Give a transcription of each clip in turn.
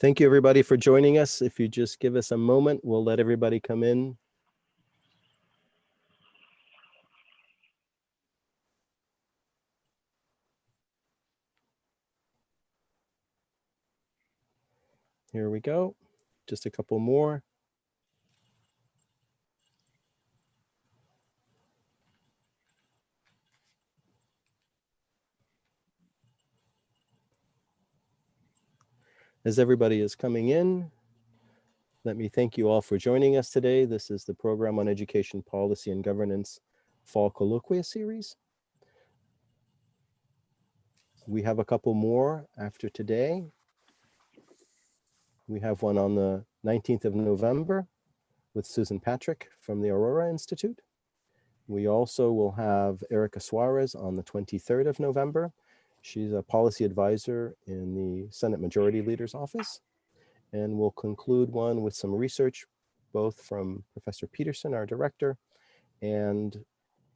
Thank you, everybody, for joining us. If you just give us a moment, we'll let everybody come in. Here we go. Just a couple more. As everybody is coming in, let me thank you all for joining us today. This is the Program on Education Policy and Governance Fall Colloquium Series. We have a couple more after today. We have one on the 19th of November with Susan Patrick from the Aurora Institute. We also will have Erica Suarez on the 23rd of November. She's a policy advisor in the Senate Majority Leader's office. And we'll conclude one with some research, both from Professor Peterson, our director, and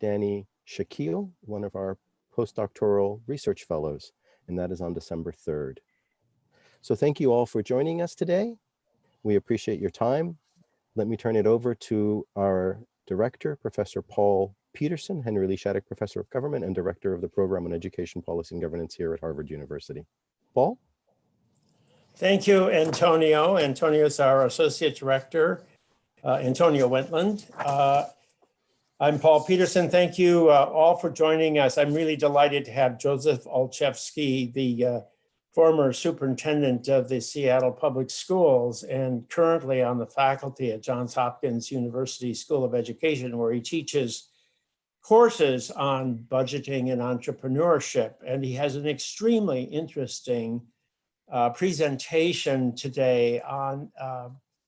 Danny Shaquille, one of our postdoctoral research fellows, and that is on December 3rd. So thank you all for joining us today. We appreciate your time. Let me turn it over to our director, Professor Paul Peterson, Henry Lee Shattuck Professor of Government and Director of the Program on Education Policy and Governance here at Harvard University. Paul? Thank you, Antonio. Antonio is our Associate Director, Antonio Wentland. I'm Paul Peterson. Thank you all for joining us. I'm really delighted to have Joseph Olchefske, the former superintendent of the Seattle Public Schools and currently on the faculty at Johns Hopkins University School of Education, where he teaches courses on budgeting and entrepreneurship. And he has an extremely interesting presentation today on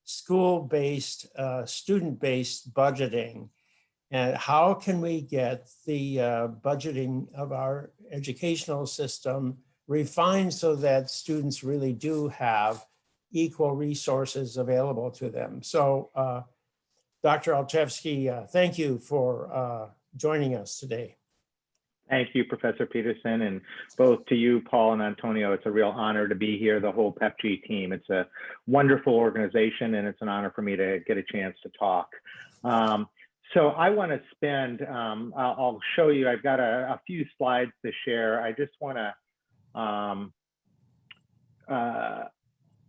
school-based, student-based budgeting. And how can we get the budgeting of our educational system refined so that students really do have equal resources available to them? So Dr. Olchefske, thank you for joining us today. Thank you, Professor Peterson, and both to you, Paul and Antonio. It's a real honor to be here, the whole PEPG team. It's a wonderful organization, and it's an honor for me to get a chance to talk. So I want to spend, I'll show you, I've got a few slides to share. I just want to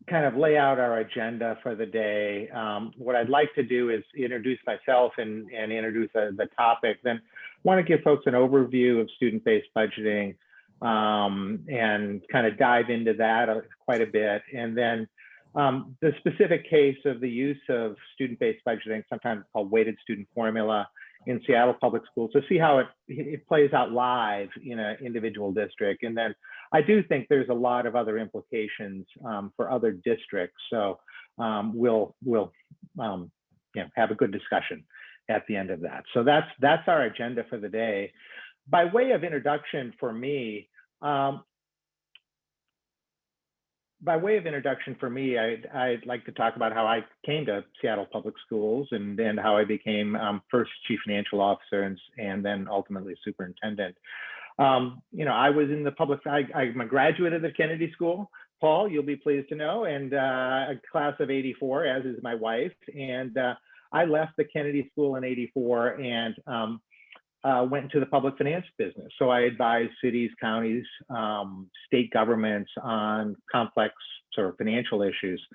kind of lay out our agenda for the day. What I'd like to do is introduce myself and introduce the topic. Then want to give folks an overview of student-based budgeting and kind of dive into that quite a bit. And then the specific case of the use of student-based budgeting, sometimes called weighted student formula, in Seattle Public Schools, to see how it plays out live in an individual district. And then I do think there's a lot of other implications for other districts. So we'll have a good discussion at the end of that. So that's our agenda for the day. By way of introduction for me, I'd like to talk about how I came to Seattle Public Schools and how I became first chief financial officer and then ultimately superintendent. I was in the public, I'm a graduate of the Kennedy School, Paul, you'll be pleased to know, and a class of 84, as is my wife. And I left the Kennedy School in 84 and went into the public finance business. So I advised cities, counties, state governments on complex sort of financial issues.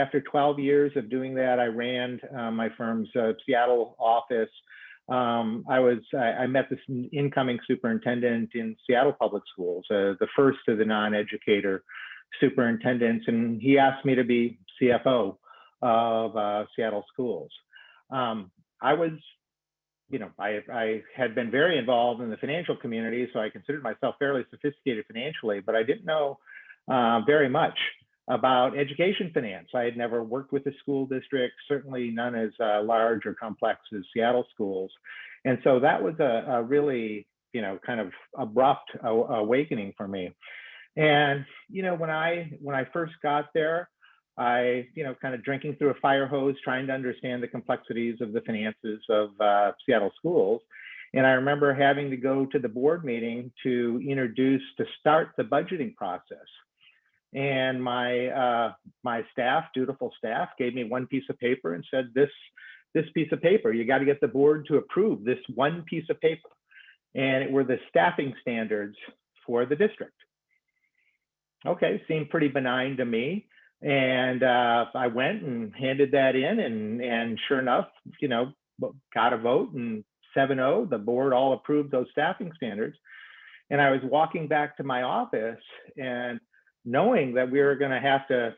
After 12 years of doing that, I ran my firm's Seattle office. I met this incoming superintendent in Seattle Public Schools, the first of the non-educator superintendents, and he asked me to be CFO of Seattle schools. I had been very involved in the financial community, so I considered myself fairly sophisticated financially, but I didn't know very much about education finance. I had never worked with a school district, certainly none as large or complex as Seattle schools. And so that was a really, kind of abrupt awakening for me. And, when I first got there, I, kind of drinking through a fire hose, trying to understand the complexities of the finances of Seattle schools. And I remember having to go to the board meeting to start the budgeting process. And my staff, dutiful staff, gave me one piece of paper and said, this piece of paper, you got to get the board to approve this one piece of paper. And it were the staffing standards for the district. Okay, seemed pretty benign to me. And I went and handed that in, and sure enough, got a vote, and 7-0, the board all approved those staffing standards. And I was walking back to my office and knowing that we were going to have to,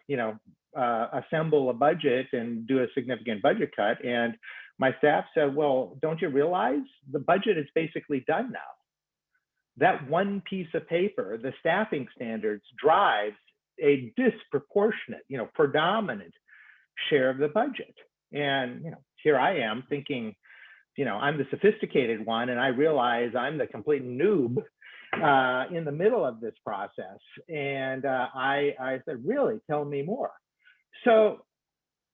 assemble a budget and do a significant budget cut. And my staff said, well, don't you realize the budget is basically done now? That one piece of paper, the staffing standards, drives a disproportionate, predominant share of the budget. And, here I am thinking, I'm the sophisticated one, and I realize I'm the complete noob in the middle of this process. And I said, really, tell me more. So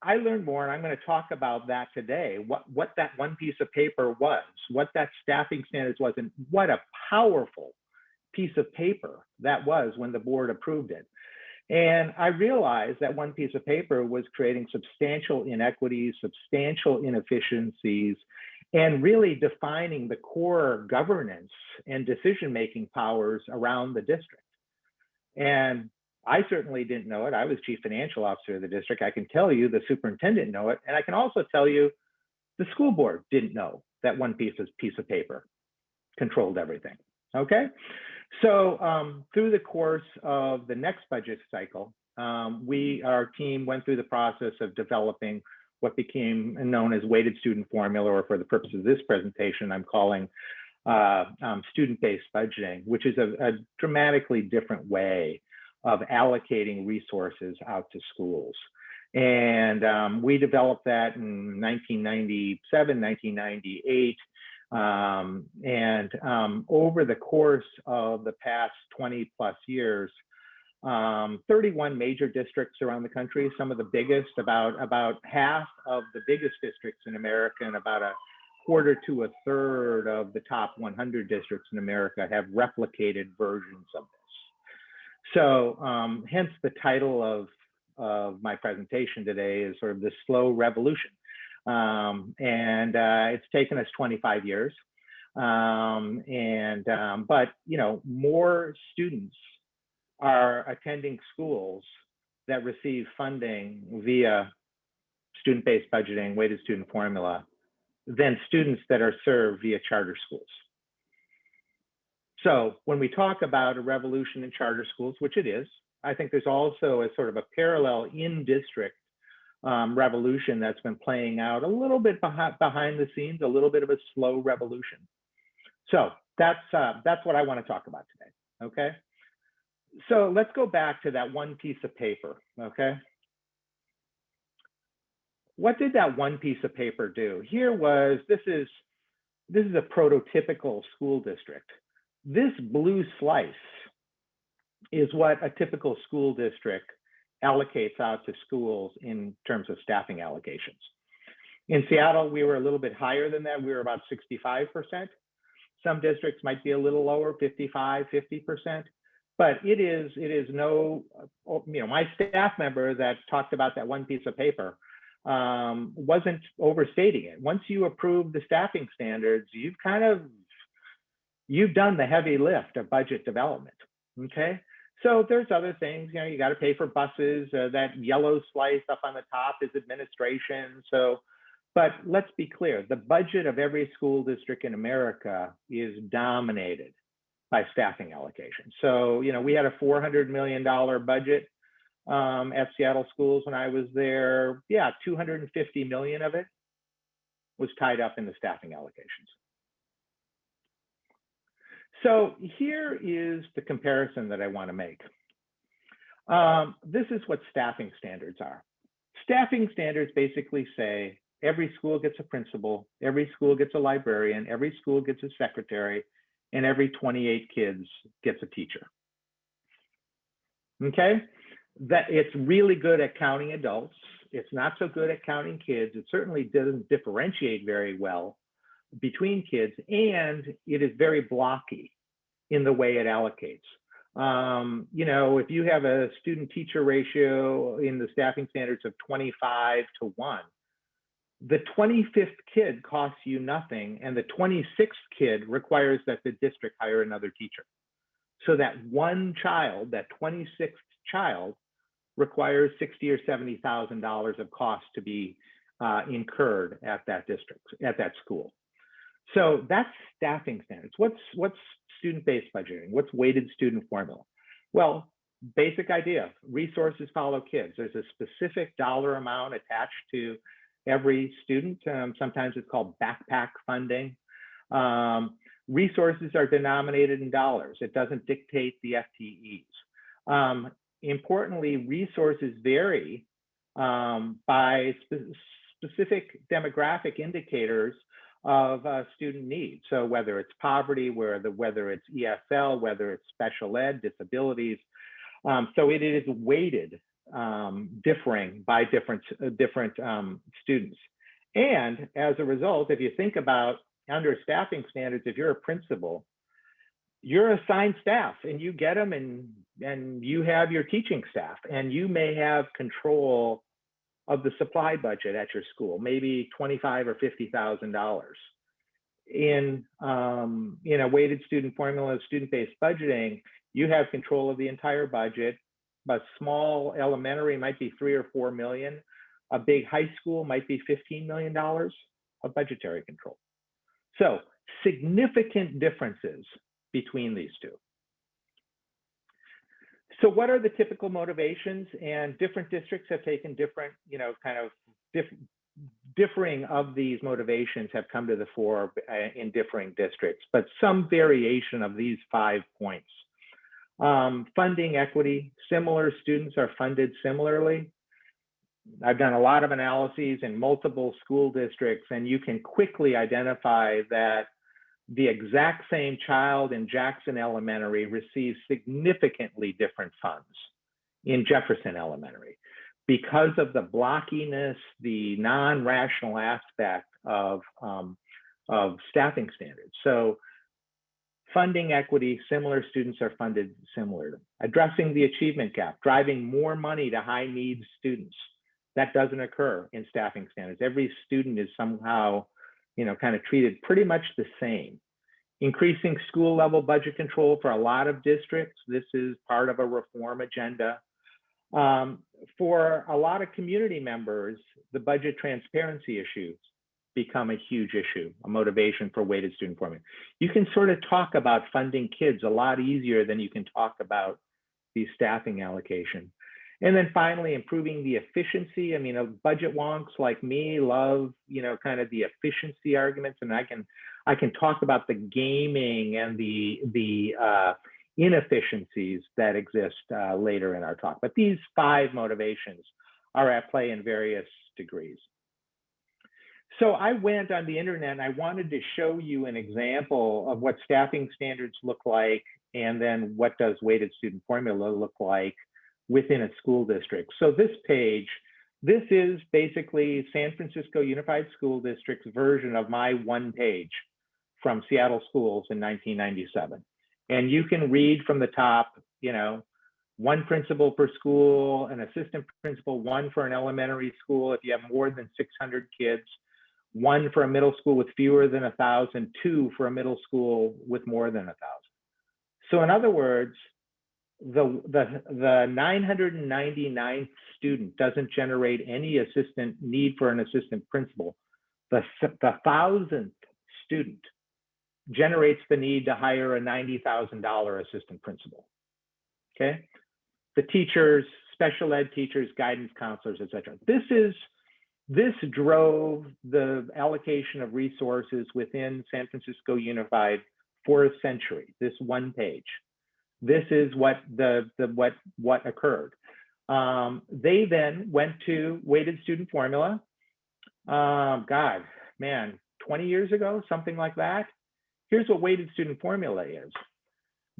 I learned more, and I'm going to talk about that today, what that one piece of paper was, what that staffing standards was, and what a powerful piece of paper that was when the board approved it. And I realized that one piece of paper was creating substantial inequities, substantial inefficiencies, and really defining the core governance and decision-making powers around the district. And I certainly didn't know it. I was chief financial officer of the district. I can tell you the superintendent know it. And I can also tell you the school board didn't know that one piece of paper controlled everything, okay? So through the course of the next budget cycle, our team went through the process of developing what became known as weighted student formula, or for the purpose of this presentation, I'm calling student-based budgeting, which is a dramatically different way of allocating resources out to schools. And we developed that in 1997, 1998. Over the course of the past 20 plus years, 31 major districts around the country, some of the biggest, about half of the biggest districts in America, and about a quarter to a third of the top 100 districts in America have replicated versions of this. So hence the title of my presentation today is sort of the slow revolution. It's taken us 25 years. But more students are attending schools that receive funding via student-based budgeting, weighted student formula, than students that are served via charter schools. So when we talk about a revolution in charter schools, which it is, I think there's also a sort of a parallel in-district revolution that's been playing out a little bit behind the scenes, a little bit of a slow revolution. So that's what I want to talk about today, okay? So let's go back to that one piece of paper, okay? What did that one piece of paper do? This is a prototypical school district. This blue slice is what a typical school district allocates out to schools in terms of staffing allocations. In Seattle, we were a little bit higher than that. We were about 65%. Some districts might be a little lower, 55, 50%. But it is no, my staff member that talked about that one piece of paper wasn't overstating it. Once you approve the staffing standards, you've done the heavy lift of budget development, okay? So there's other things, you got to pay for buses. That yellow slice up on the top is administration. So, but let's be clear, the budget of every school district in America is dominated by staffing allocation. So, we had a $400 million budget at Seattle schools when I was there. Yeah, 250 million of it was tied up in the staffing allocations. So here is the comparison that I want to make. This is what staffing standards are. Staffing standards basically say every school gets a principal, every school gets a librarian, every school gets a secretary, and every 28 kids gets a teacher. Okay? That it's really good at counting adults. It's not so good at counting kids. It certainly doesn't differentiate very well between kids, and it is very blocky in the way it allocates. You know, if you have a student teacher ratio in the staffing standards of 25:1, the 25th kid costs you nothing, and the 26th kid requires that the district hire another teacher. So that one child, that 26th child, requires $60,000 or $70,000 of cost to be incurred at that district, at that school. So that's staffing standards. What's student-based budgeting? What's weighted student formula? Well, basic idea, resources follow kids. There's a specific dollar amount attached to every student. Sometimes it's called backpack funding. Resources are denominated in dollars. It doesn't dictate the FTEs. Importantly, resources vary by specific demographic indicators of student needs. So whether it's poverty, whether it's ESL, whether it's special ed, disabilities. So it is weighted differing by different students. And as a result, if you think about under staffing standards, if you're a principal, you're assigned staff and you get them, and you have your teaching staff, and you may have control of the supply budget at your school, maybe $25,000 or $50,000. In a weighted student formula of student-based budgeting, you have control of the entire budget. A small elementary might be $3 or $4 million. A big high school might be $15 million of budgetary control. So significant differences between these two. So what are the typical motivations? And different districts have taken different, differing of these motivations have come to the fore in differing districts, but some variation of these 5 points. Funding equity, similar students are funded similarly. I've done a lot of analyses in multiple school districts, and you can quickly identify that the exact same child in Jackson Elementary receives significantly different funds in Jefferson Elementary because of the blockiness, the non-rational aspect of staffing standards. So funding equity, similar students are funded similarly. Addressing the achievement gap, driving more money to high needs students. That doesn't occur in staffing standards. Every student is somehow, kind of treated pretty much the same. Increasing school level budget control for a lot of districts. This is part of a reform agenda. For a lot of community members, the budget transparency issues become a huge issue, a motivation for weighted student formula. You can sort of talk about funding kids a lot easier than you can talk about these staffing allocation. And then finally, improving the efficiency. I mean, budget wonks like me love, kind of the efficiency arguments, and I can talk about the gaming and the inefficiencies that exist later in our talk. But these 5 motivations are at play in various degrees. So I went on the internet and I wanted to show you an example of what staffing standards look like, and then what does weighted student formula look like within a school district. So this page, this is basically San Francisco Unified School District's version of my one page from Seattle Schools in 1997. And you can read from the top, 1 principal per school, an assistant principal, 1 for an elementary school if you have more than 600 kids, 1 for a middle school with fewer than 1,000, 2 for a middle school with more than 1,000. So in other words, the 999th student doesn't generate any need for an assistant principal. The 1,000th student generates the need to hire a $90,000 assistant principal. Okay, the teachers, special ed teachers, guidance counselors, etc. This drove the allocation of resources within San Francisco Unified for a century. This one page. This is what what occurred. They then went to weighted student formula. 20 years ago, something like that. Here's what weighted student formula is.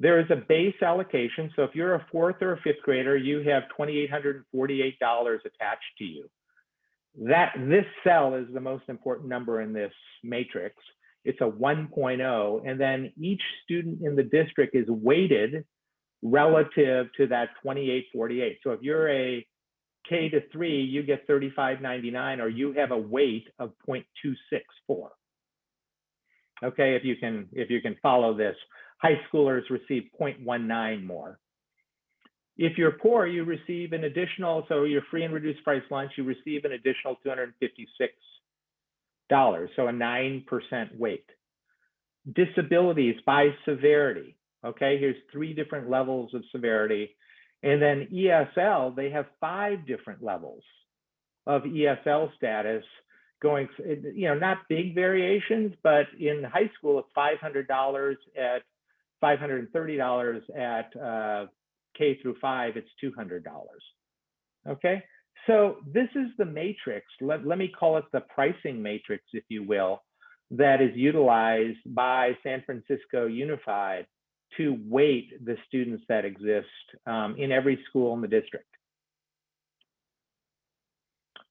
There is a base allocation. So if you're a 4th or a 5th grader, you have $2,848 attached to you. This cell is the most important number in this matrix. it's a 1.0, and then each student in the district is weighted relative to that 2848. So if you're a K to 3, you get 35.99, or you have a weight of 0.264. Okay, if you can follow this. High schoolers receive 0.19 more. If you're poor, you receive an additional, so you're free and reduced price lunch, you receive an additional $256, so a 9% weight. Disabilities by severity, okay? Here's 3 different levels of severity. And then ESL, they have 5 different levels of ESL status going, not big variations, but in high school, it's $500 at $530 at K through 5, it's $200. Okay, so this is the matrix. Let me call it the pricing matrix, if you will, that is utilized by San Francisco Unified to weight the students that exist in every school in the district.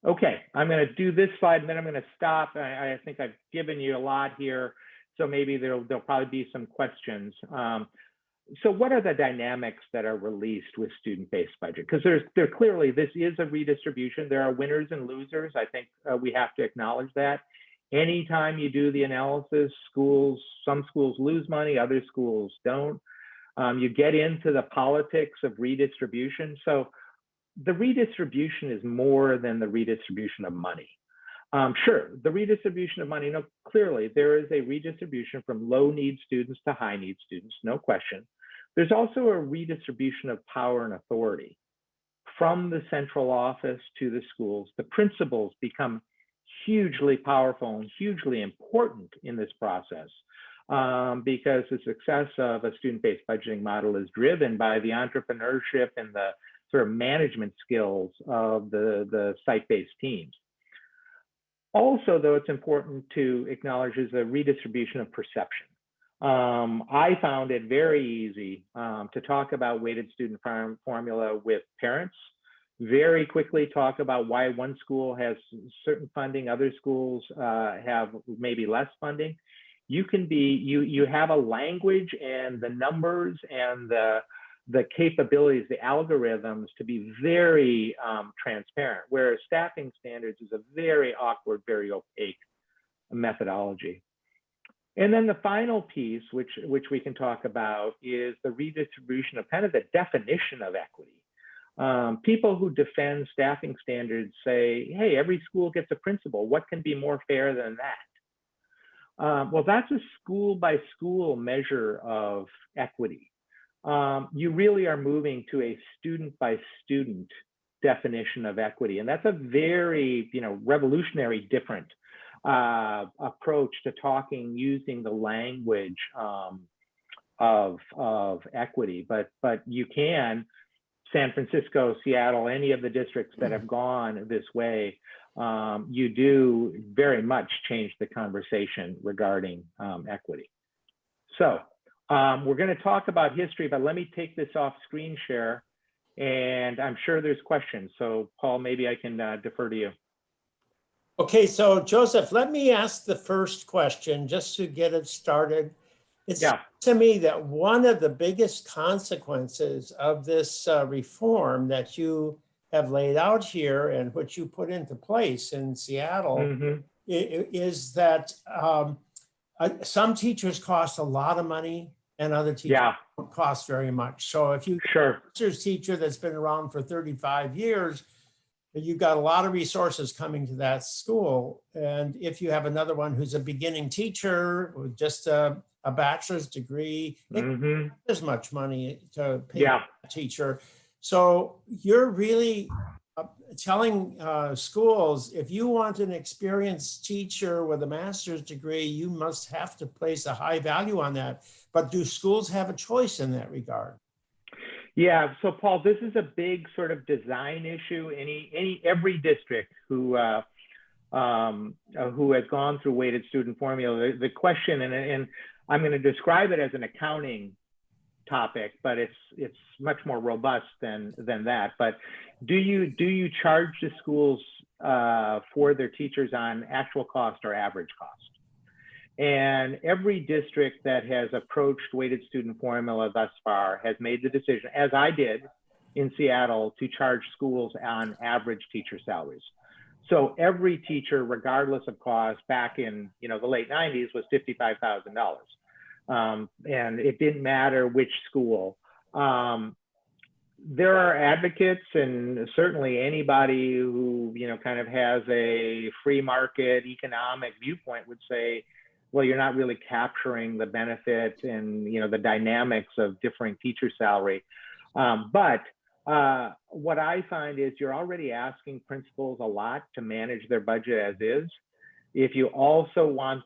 Okay, I'm going to do this slide and then I'm going to stop. I think I've given you a lot here, so maybe there'll probably be some questions. So what are the dynamics that are released with student-based budget? Because there clearly, this is a redistribution. There are winners and losers. I think we have to acknowledge that. Anytime you do the analysis, some schools lose money, other schools don't. You get into the politics of redistribution. So the redistribution is more than the redistribution of money. Sure, the redistribution of money, clearly there is a redistribution from low need students to high need students, no question. There's also a redistribution of power and authority from the central office to the schools. The principals become hugely powerful and hugely important in this process because the success of a student-based budgeting model is driven by the entrepreneurship and the sort of management skills of the site-based teams. Also, though, it's important to acknowledge is a redistribution of perception. I found it very easy to talk about weighted student formula with parents, very quickly talk about why one school has certain funding, other schools have maybe less funding. You have a language and the numbers and the capabilities, the algorithms to be very transparent, whereas staffing standards is a very awkward, very opaque methodology. And then the final piece, which we can talk about, is the redistribution of kind of the definition of equity. People who defend staffing standards say, hey, every school gets a principal. What can be more fair than that? Well, that's a school by school measure of equity. You really are moving to a student by student definition of equity. And that's a very, revolutionary different approach to talking using the language of equity. But you can, San Francisco, Seattle, any of the districts that have gone this way, you do very much change the conversation regarding equity. So we're going to talk about history, but let me take this off screen share, and I'm sure there's questions. So Paul, maybe I can defer to you. Okay, so Joseph, let me ask the first question just to get it started. It seems to me that one of the biggest consequences of this reform that you have laid out here and which you put into place in Seattle is that some teachers cost a lot of money and other teachers don't cost very much. So if you have a master's teacher that's been around for 35 years, you've got a lot of resources coming to that school. And if you have another one who's a beginning teacher with just a bachelor's degree, it as much money to pay a teacher. So you're really telling schools, if you want an experienced teacher with a master's degree, you must have to place a high value on that. But do schools have a choice in that regard? Yeah, so Paul, this is a big sort of design issue. Every district who has gone through weighted student formula, the question, and I'm going to describe it as an accounting topic, but it's much more robust than that. But do you charge the schools for their teachers on actual cost or average cost? And every district that has approached weighted student formula thus far has made the decision, as I did in Seattle, to charge schools on average teacher salaries. So every teacher, regardless of cost, back in the late 90s was $55,000. And it didn't matter which school. There are advocates, and certainly anybody who kind of has a free market economic viewpoint would say, well, you're not really capturing the benefit and the dynamics of differing teacher salary. But what I find is you're already asking principals a lot to manage their budget as is. If you also want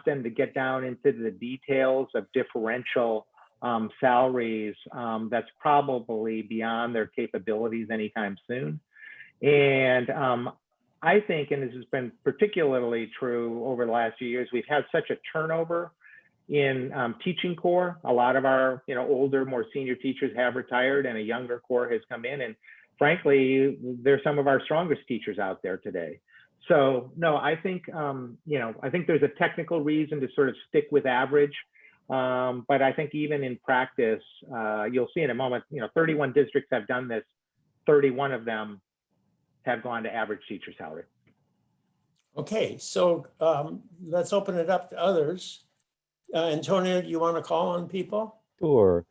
them to get down into the details of differential salaries, that's probably beyond their capabilities anytime soon. And I think, and this has been particularly true over the last few years, we've had such a turnover in teaching corps. A lot of our older, more senior teachers have retired, and a younger corps has come in. And frankly, they're some of our strongest teachers out there today. So no, I think I think there's a technical reason to sort of stick with average. But I think even in practice, you'll see in a moment, 31 districts have done this. 31 of them have gone to average teacher salary. Okay, so let's open it up to others. Antonio, do you want to call on people? Sure.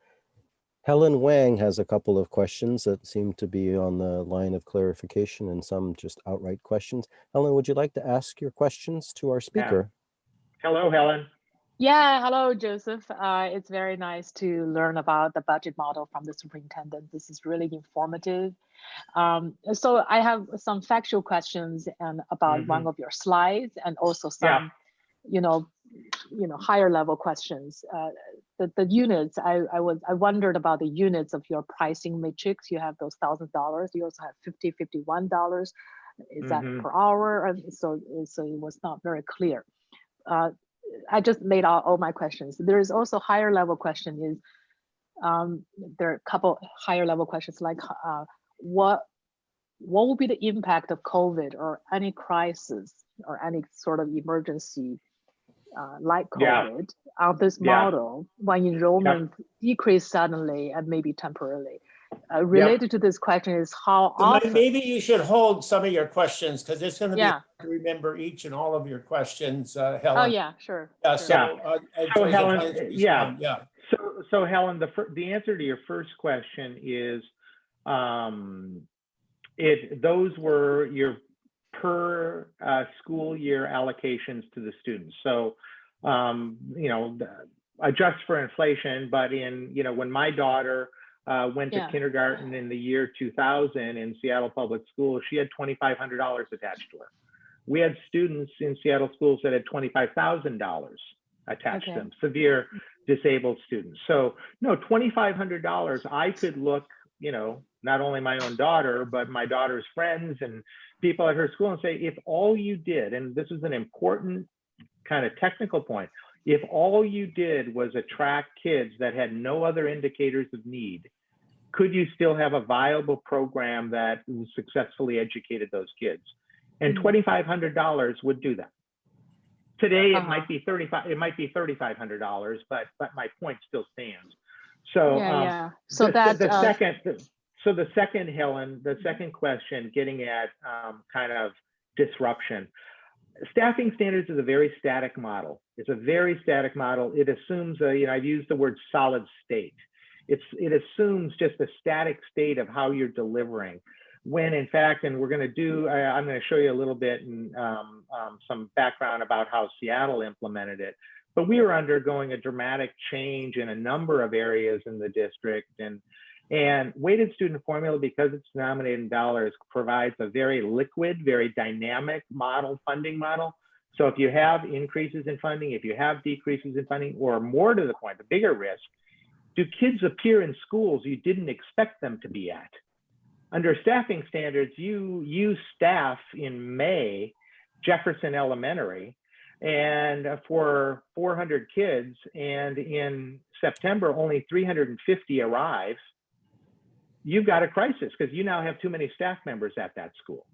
Helen Wang has a couple of questions that seem to be on the line of clarification and some just outright questions. Helen, would you like to ask your questions to our speaker? Yeah. Hello, Helen. Yeah, hello, Joseph. It's very nice to learn about the budget model from the superintendent. This is really informative. So I have some factual questions and about one of your slides, and also some, higher level questions. The units, I wondered about the units of your pricing matrix. You have those $1,000. You also have $50, $51. Is that per hour? So it was not very clear. I just laid out all my questions. There is also higher level question is, there are a couple higher level questions like what will be the impact of COVID or any crisis or any sort of emergency like COVID on this model when enrollment decrease suddenly and maybe temporarily? Related to this question is how often. Maybe you should hold some of your questions because it's going to be hard to remember each and all of your questions, Helen. Oh yeah, sure. Yeah. Sure. So Helen, So Helen, the answer to your first question is, those were your per school year allocations to the students. So adjust for inflation, but when my daughter went to kindergarten in the year 2000 in Seattle Public Schools, she had $2,500 attached to her. We had students in Seattle schools that had $25,000 attached to them, severe disabled students. So no, $2,500, I could look, not only my own daughter, but my daughter's friends and people at her school and say, if all you did, and this is an important kind of technical point, if all you did was attract kids that had no other indicators of need, could you still have a viable program that successfully educated those kids? And $2,500 would do that. Today it might be $3,500, but my point still stands. So the second, Helen, the second question, getting at kind of disruption. Staffing standards is a very static model. It's a very static model. It assumes, I've used the word solid state. It assumes just a static state of how you're delivering. When in fact, and we're going to do, I'm going to show you a little bit and some background about how Seattle implemented it. But we are undergoing a dramatic change in a number of areas in the district. And weighted student formula, because it's denominated in dollars, provides a very liquid, very dynamic funding model. So if you have increases in funding, if you have decreases in funding, or more to the point, the bigger risk, do kids appear in schools you didn't expect them to be at? Under staffing standards, you staff in May Jefferson Elementary and for 400 kids, and in September only 350 arrive. You've got a crisis because you now have too many staff members at that school.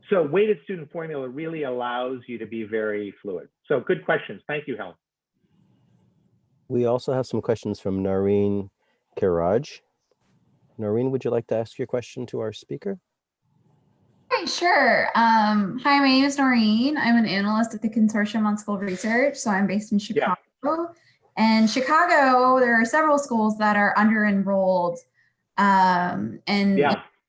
So weighted student formula really allows you to be very fluid. So good questions. Thank you, Helen. We also have some questions from Noreen Kiraj. Noreen, would you like to ask your question to our speaker? Hi, sure. Hi, my name is Noreen. I'm an analyst at the Consortium on School Research. So I'm based in Chicago. And Chicago, there are several schools that are under-enrolled. In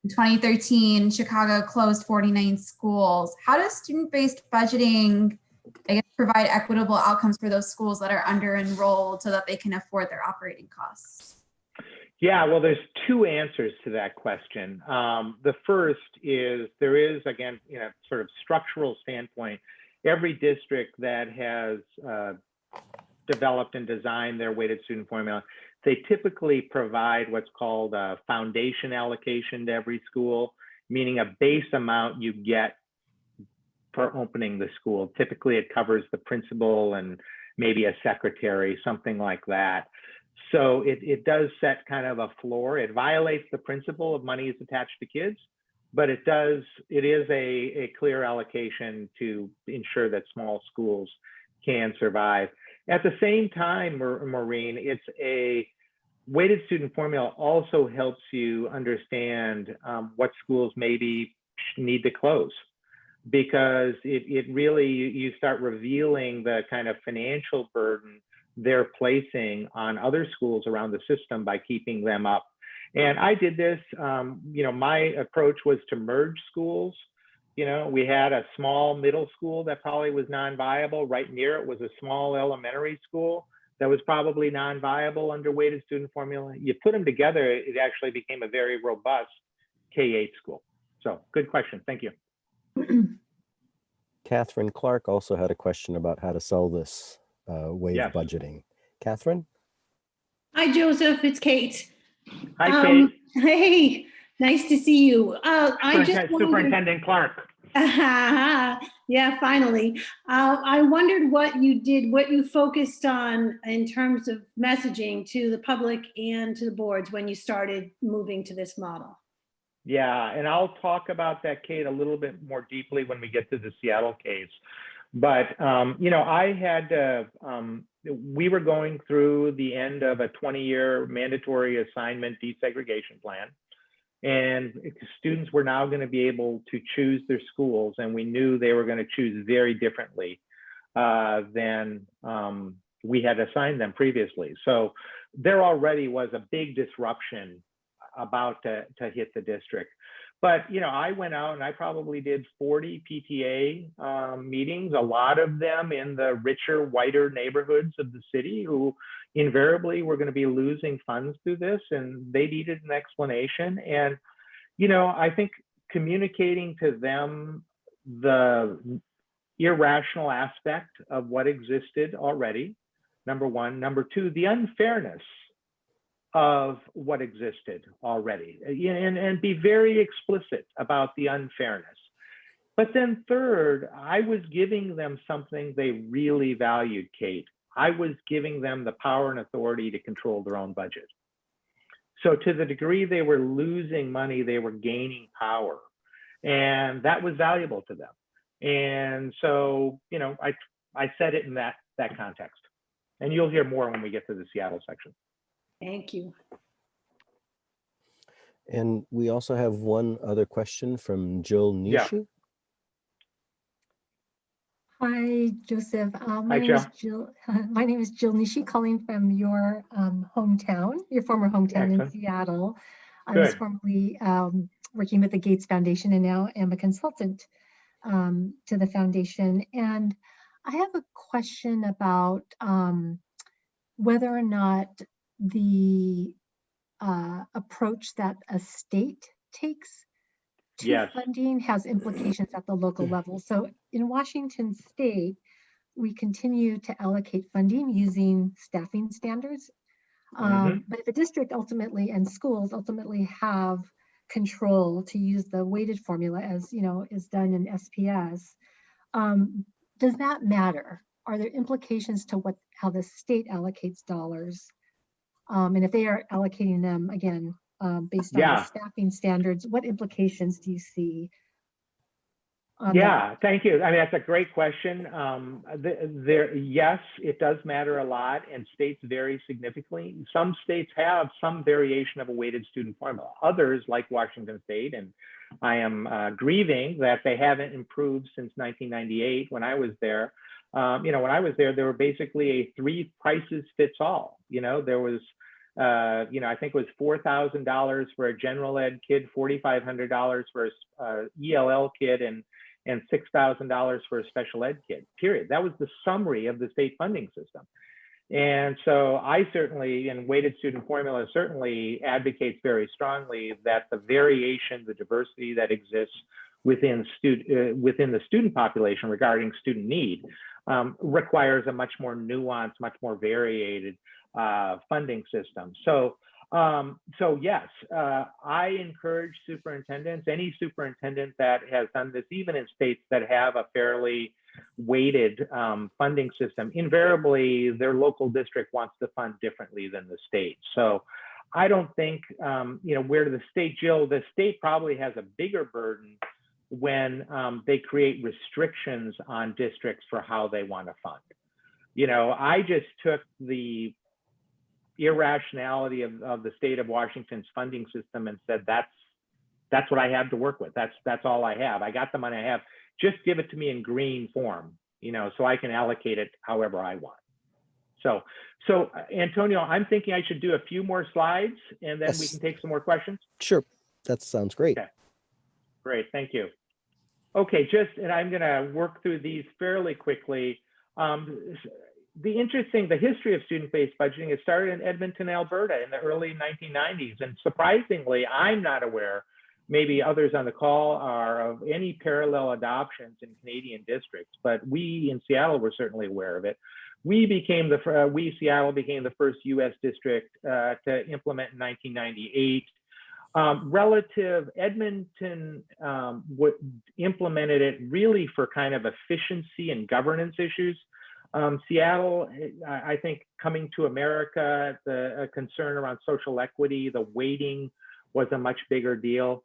2013, Chicago closed 49 schools. How does student-based budgeting, I guess, provide equitable outcomes for those schools that are under-enrolled so that they can afford their operating costs? Yeah, well, there's two answers to that question. The first is there is, again, sort of structural standpoint, every district that has developed and designed their weighted student formula, they typically provide what's called a foundation allocation to every school, meaning a base amount you get for opening the school. Typically, it covers the principal and maybe a secretary, something like that. So it does set kind of a floor. It violates the principle of money is attached to kids, but it is a clear allocation to ensure that small schools can survive. At the same time, Maureen, it's a weighted student formula also helps you understand what schools maybe need to close, because it really, you start revealing the kind of financial burden they're placing on other schools around the system by keeping them up. And I did this, my approach was to merge schools. We had a small middle school that probably was non-viable. Right near it was a small elementary school that was probably non-viable under weighted student formula. You put them together, it actually became a very robust K-8 school. So good question, thank you. Catherine Clark also had a question about how to sell this way of budgeting. Catherine? Hi, Joseph. It's Kate. Hi, Kate. Hey, nice to see you. Superintendent Clark. Yeah, finally. I wondered what you focused on in terms of messaging to the public and to the boards when you started moving to this model. Yeah, and I'll talk about that, Kate, a little bit more deeply when we get to the Seattle case. But, I had, we were going through the end of a 20-year mandatory assignment desegregation plan. And students were now going to be able to choose their schools, and we knew they were going to choose very differently than we had assigned them previously. So there already was a big disruption about to hit the district. But, I went out and I probably did 40 PTA meetings, a lot of them in the richer, whiter neighborhoods of the city who invariably were going to be losing funds through this, and they needed an explanation. And, I think communicating to them the irrational aspect of what existed already, number one. Number two, the unfairness of what existed already, and be very explicit about the unfairness. But then third, I was giving them something they really valued, Kate. I was giving them the power and authority to control their own budget. So to the degree they were losing money, they were gaining power, and that was valuable to them. And so, I said it in that context, and you'll hear more when we get to the Seattle section. Thank you. And we also have one other question from Jill Nishi. Yeah. Hi, Joseph. My name is Jill Nishi, calling from your hometown, your former hometown in Seattle. I was formerly working with the Gates Foundation and now am a consultant to the foundation. And I have a question about whether or not the approach that a state takes to funding has implications at the local level. So in Washington State, we continue to allocate funding using staffing standards. But if a district ultimately and schools ultimately have control to use the weighted formula as is done in SPS, does that matter? Are there implications to how the state allocates dollars? And if they are allocating them again based on the staffing standards, what implications do you see? on Yeah, thank you. I mean, that's a great question. Yes, it does matter a lot, and states vary significantly. Some states have some variation of a weighted student formula. Others, like Washington State, and I am grieving that they haven't improved since 1998 when I was there. When I was there were basically a 3 prices fits all. There was, I think it was $4,000 for a general ed kid, $4,500 for a ELL kid, and $6,000 for a special ed kid, period. That was the summary of the state funding system. And so I certainly, and weighted student formula certainly advocates very strongly that the variation, the diversity that exists within the student population regarding student need requires a much more nuanced, much more variated funding system. So yes, I encourage superintendents, any superintendent that has done this, even in states that have a fairly weighted funding system, invariably their local district wants to fund differently than the state. So I don't think, where the state, Jill, the state probably has a bigger burden when they create restrictions on districts for how they want to fund. I just took the irrationality of the state of Washington's funding system and said, that's what I have to work with. That's all I have. I got the money I have. Just give it to me in green form, so I can allocate it however I want. So Antonio, I'm thinking I should do a few more slides and then we can take some more questions. Sure, that sounds great. Okay. Great, thank you. Okay, and I'm gonna work through these fairly quickly. The history of student-based budgeting, it started in Edmonton, Alberta in the early 1990s. And surprisingly, I'm not aware, maybe others on the call are, of any parallel adoptions in Canadian districts, but we in Seattle were certainly aware of it. Seattle became the first US district to implement in 1998. Edmonton implemented it really for kind of efficiency and governance issues. Seattle, I think, coming to America, the concern around social equity, the weighting was a much bigger deal.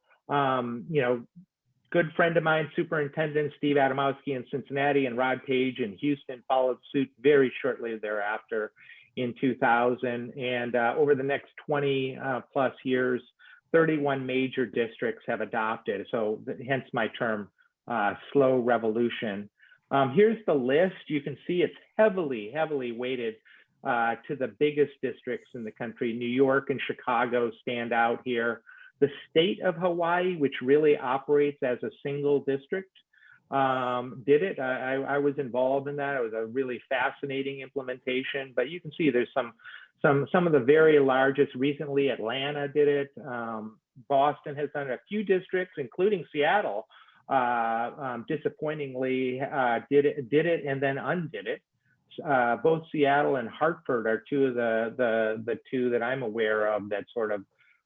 Good friend of mine, Superintendent Steve Adamowski in Cincinnati and Rod Page in Houston followed suit very shortly thereafter in 2000. And over the next 20 plus years, 31 major districts have adopted. So hence my term, slow revolution. Here's the list. You can see it's heavily weighted to the biggest districts in the country. New York and Chicago stand out here. The state of Hawaii, which really operates as a single district, did it. I was involved in that. It was a really fascinating implementation, but you can see there's some of the very largest. Recently, Atlanta did it. Boston has done a few districts, including Seattle, disappointingly did it and then undid it. Both Seattle and Hartford are two of the two that I'm aware of that sort of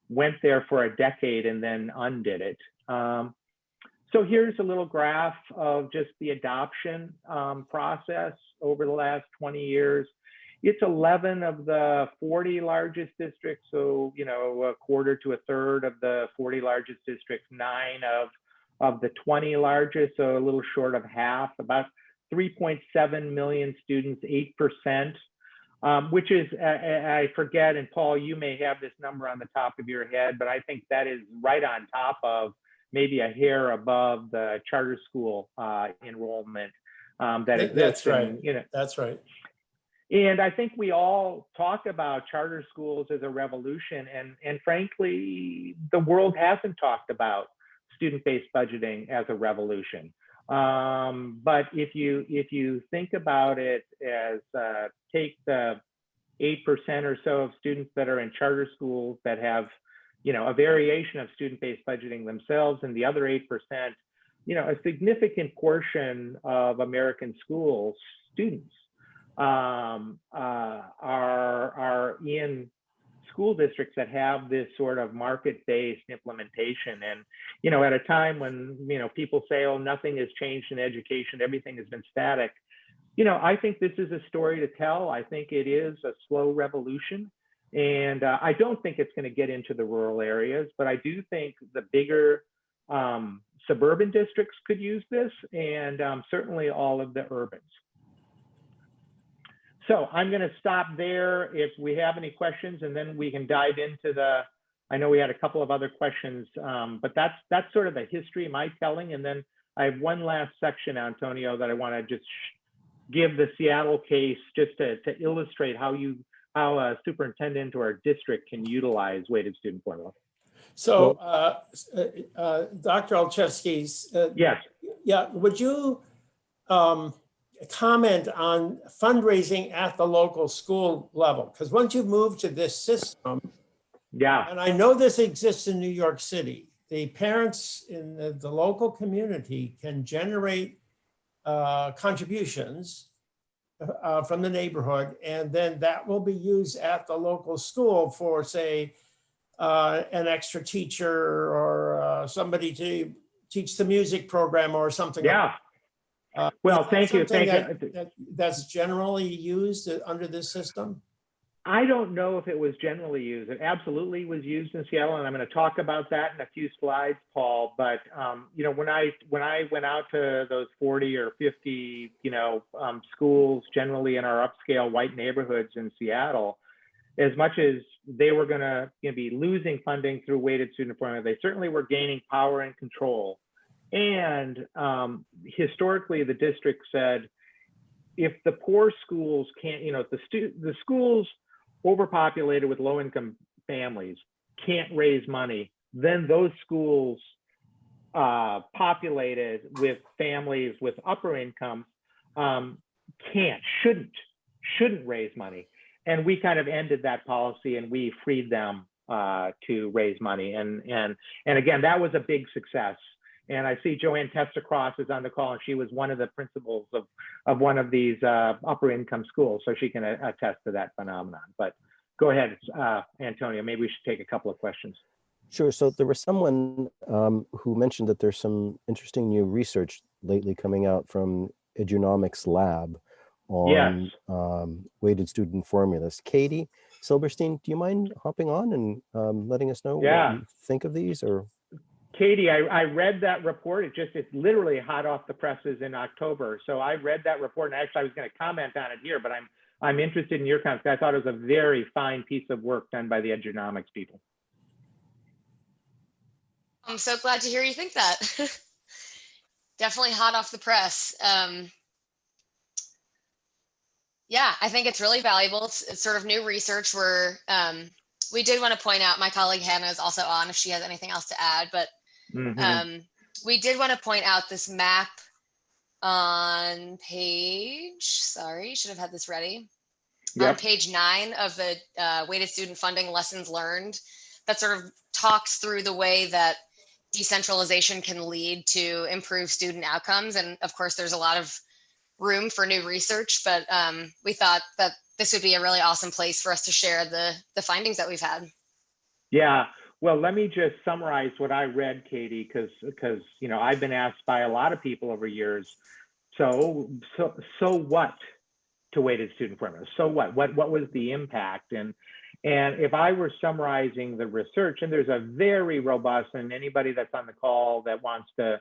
went there for a decade and then undid it. So here's a little graph of just the adoption process over the last 20 years. It's 11 of the 40 largest districts, so a quarter to a third of the 40 largest districts, 9 of the 20 largest, so a little short of half, about 3.7 million students, 8%, which is, I forget, and Paul, you may have this number on the top of your head, but I think that is right on top of, maybe a hair above the charter school enrollment that exists. That's right. And, That's right. And I think we all talk about charter schools as a revolution, and frankly, the world hasn't talked about student-based budgeting as a revolution. But if you think about it as take the 8% or so of students that are in charter schools that have, a variation of student-based budgeting themselves, and the other 8%, a significant portion of American schools students are in school districts that have this sort of market-based implementation. And, at a time when, people say, oh, nothing has changed in education, everything has been static. I think this is a story to tell. I think it is a slow revolution. And I don't think it's going to get into the rural areas, but I do think the bigger suburban districts could use this, and certainly all of the urbans. So I'm going to stop there if we have any questions, and then we can dive into the, I know we had a couple of other questions, but that's sort of the history, my telling. And then I have one last section, Antonio, that I want to just give the Seattle case just to illustrate how a superintendent or a district can utilize weighted student formula. So, Dr. Olchefske, yes. Yeah, would you comment on fundraising at the local school level? Because once you move to this system, yeah, and I know this exists in New York City, the parents in the local community can generate contributions from the neighborhood, and then that will be used at the local school for, say, an extra teacher or somebody to teach the music program or something. Yeah. Well, thank you. That's generally used under this system? I don't know if it was generally used. It absolutely was used in Seattle, and I'm going to talk about that in a few slides, Paul. But you know, when I went out to those 40 or 50, schools, generally in our upscale white neighborhoods in Seattle, as much as they were going to be losing funding through weighted student formula, they certainly were gaining power and control. And historically, the district said, if the poor schools can't, if the schools overpopulated with low-income families can't raise money, then those schools populated with families with upper income shouldn't raise money. And we kind of ended that policy, and we freed them to raise money. And again, that was a big success. And I see Joanne Testacross is on the call, and she was one of the principals of one of these upper income schools, so she can attest to that phenomenon. But go ahead, Antonio, maybe we should take a couple of questions. Sure. So there was someone who mentioned that there's some interesting new research lately coming out from Edunomics Lab on weighted student formulas. Katie Silberstein, do you mind hopping on and letting us know what you think of these? Or Katie, I read that report. It's literally hot off the presses in October. So I read that report, and actually I was going to comment on it here, but I'm interested in your comments. I thought it was a very fine piece of work done by the Edunomics people. I'm so glad to hear you think that. Definitely hot off the press. Yeah, I think it's really valuable. It's sort of new research where we did want to point out, my colleague Hannah is also on if she has anything else to add, but we did want to point out this map on page, sorry, should have had this ready. On page 9 of the weighted student funding lessons learned, that sort of talks through the way that decentralization can lead to improved student outcomes. And of course, there's a lot of room for new research, but we thought that this would be a really awesome place for us to share the findings that we've had. Yeah, well, let me just summarize what I read, Katie, because I've been asked by a lot of people over years, so what to weighted student formula? So what was the impact? And if I were summarizing the research, and there's a very robust, and anybody that's on the call that wants to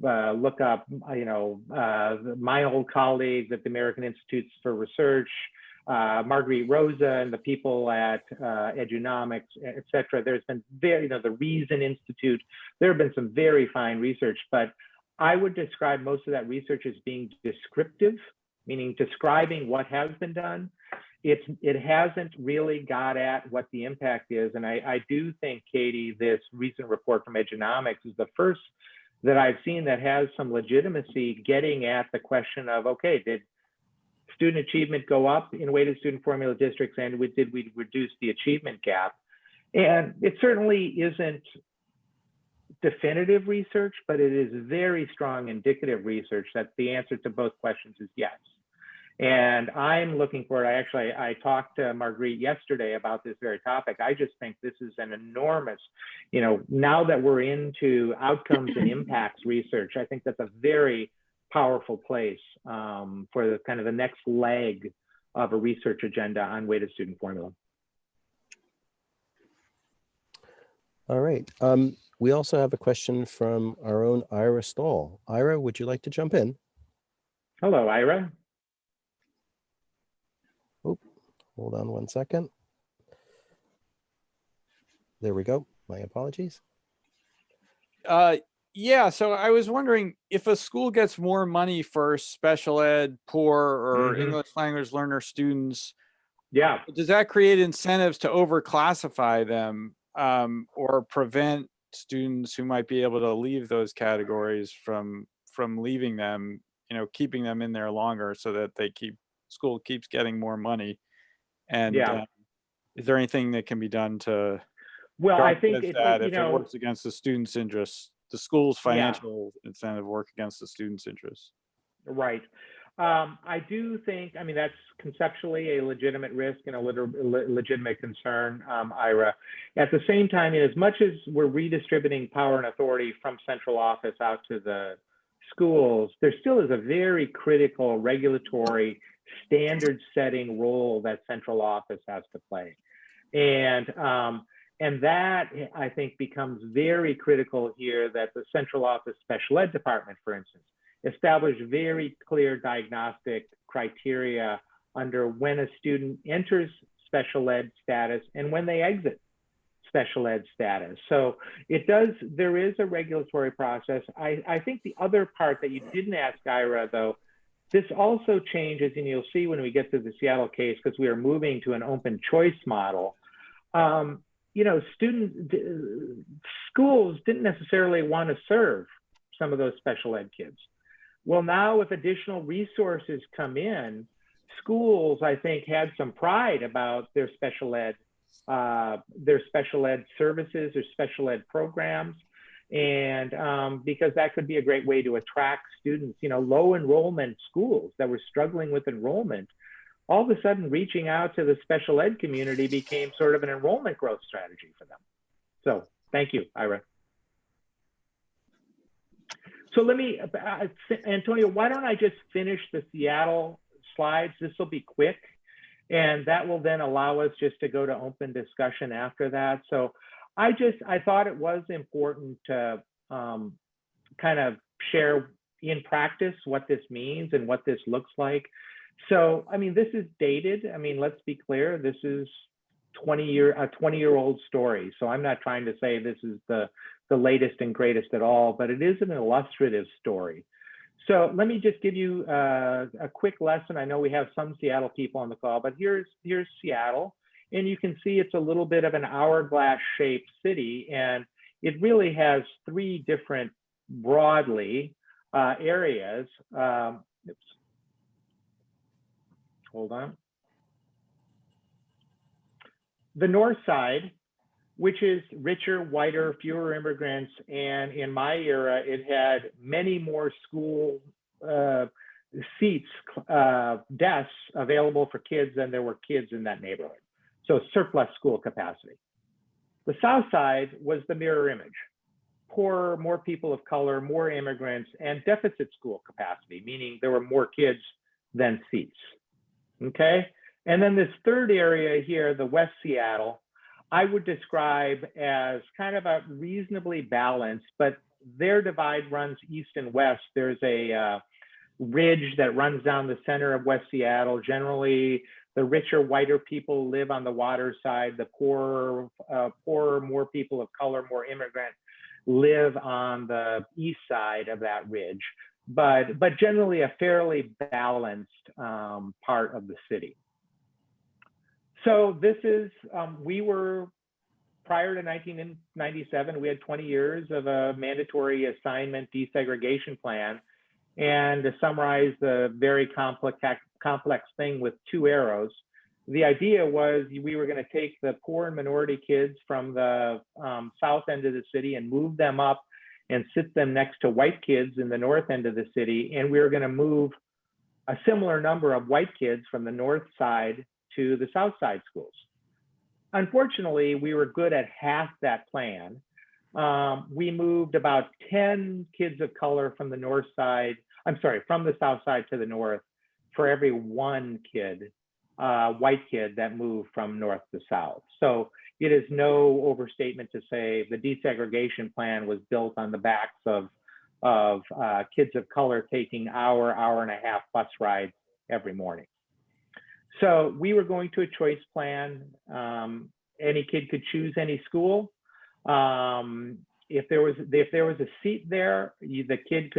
look up, my old colleagues at the American Institutes for Research, Marguerite Rosa and the people at Edunomics, et cetera. There's been the Reason Institute. There have been some very fine research, but I would describe most of that research as being descriptive, meaning describing what has been done. It hasn't really got at what the impact is. And I do think, Katie, this recent report from Edunomics is the first that I've seen that has some legitimacy getting at the question of, okay, did student achievement go up in weighted student formula districts, and did we reduce the achievement gap? And it certainly isn't definitive research, but it is very strong indicative research that the answer to both questions is yes. And I'm looking for it. I talked to Marguerite yesterday about this very topic. I just think this is an enormous, now that we're into outcomes and impacts research, I think that's a very powerful place for the kind of the next leg of a research agenda on weighted student formula. All right. We also have a question from our own Ira Stahl. Ira, would you like to jump in? Hello, Ira. Oh, hold on one second. There we go. My apologies. Yeah, so I was wondering if a school gets more money for special ed, poor, or English language learner students, yeah, does that create incentives to overclassify them or prevent students who might be able to leave those categories from leaving them, keeping them in there longer so that school keeps getting more money? And yeah. is there anything that can be done to Well, I guard think against that if it works against the student's interests? The school's financial incentive work against the student's interests. Right. I do think, I mean, that's conceptually a legitimate risk and a legitimate concern, Ira. At the same time, as much as we're redistributing power and authority from central office out to the schools, there still is a very critical regulatory standard setting role that central office has to play. And that, I think, becomes very critical here, that the central office special ed department, for instance, establish very clear diagnostic criteria under when a student enters special ed status and when they exit special ed status. So there is a regulatory process. I think the other part that you didn't ask, Ira, though, this also changes, and you'll see when we get to the Seattle case, because we are moving to an open choice model. Schools didn't necessarily want to serve some of those special ed kids. Well, now if additional resources come in, schools, I think, had some pride about their special ed services or special ed programs. And because that could be a great way to attract students, low enrollment schools that were struggling with enrollment, all of a sudden reaching out to the special ed community became sort of an enrollment growth strategy for them. So thank you, Ira. So let me, Antonio, why don't I just finish the Seattle slides? This will be quick, and that will then allow us just to go to open discussion after that. So I thought it was important to kind of share in practice what this means and what this looks like. So, I mean, this is dated. I mean, let's be clear, this is a 20-year-old story. So I'm not trying to say this is the latest and greatest at all, but it is an illustrative story. So let me just give you a quick lesson. I know we have some Seattle people on the call, but here's Seattle. And you can see it's a little bit of an hourglass-shaped city, and it really has three different, broadly, areas. Oops. Hold on. The north side, which is richer, whiter, fewer immigrants, and in my era, it had many more school seats, desks available for kids than there were kids in that neighborhood. So surplus school capacity. The south side was the mirror image. Poorer, more people of color, more immigrants, and deficit school capacity, meaning there were more kids than seats. Okay, and then this third area here, the West Seattle, I would describe as kind of a reasonably balanced, but their divide runs east and west. There's a ridge that runs down the center of West Seattle. Generally, the richer, whiter people live on the water side. The poorer, more people of color, more immigrant live on the east side of that ridge. But generally a fairly balanced part of the city. So this is, we were, prior to 1997, we had 20 years of a mandatory assignment desegregation plan. And to summarize the very complex thing with two arrows, the idea was we were going to take the poor and minority kids from the south end of the city and move them up and sit them next to white kids in the north end of the city. And we were going to move a similar number of white kids from the north side to the south side schools. Unfortunately, we were good at half that plan. We moved about 10 kids of color from the from the south side to the north for every one kid white kid that moved from north to south. So it is no overstatement to say the desegregation plan was built on the backs of kids of color taking hour and a half bus rides every morning. So we were going to a choice plan. Any kid could choose any school. If there was a seat there, the kid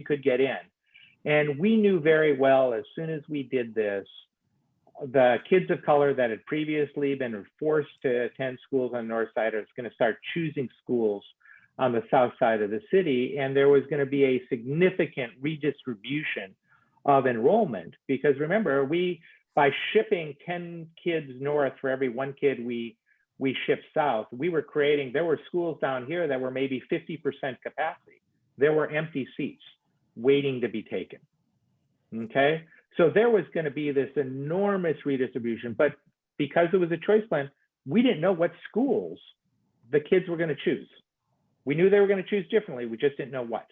could get in. And we knew very well as soon as we did this, the kids of color that had previously been forced to attend schools on the north side are going to start choosing schools on the south side of the city. And there was going to be a significant redistribution of enrollment, because remember, by shipping 10 kids north for every one kid we shipped south, there were schools down here that were maybe 50% capacity. There were empty seats waiting to be taken. Okay, so there was going to be this enormous redistribution, but because it was a choice plan, we didn't know what schools the kids were going to choose. We knew they were going to choose differently, we just didn't know what.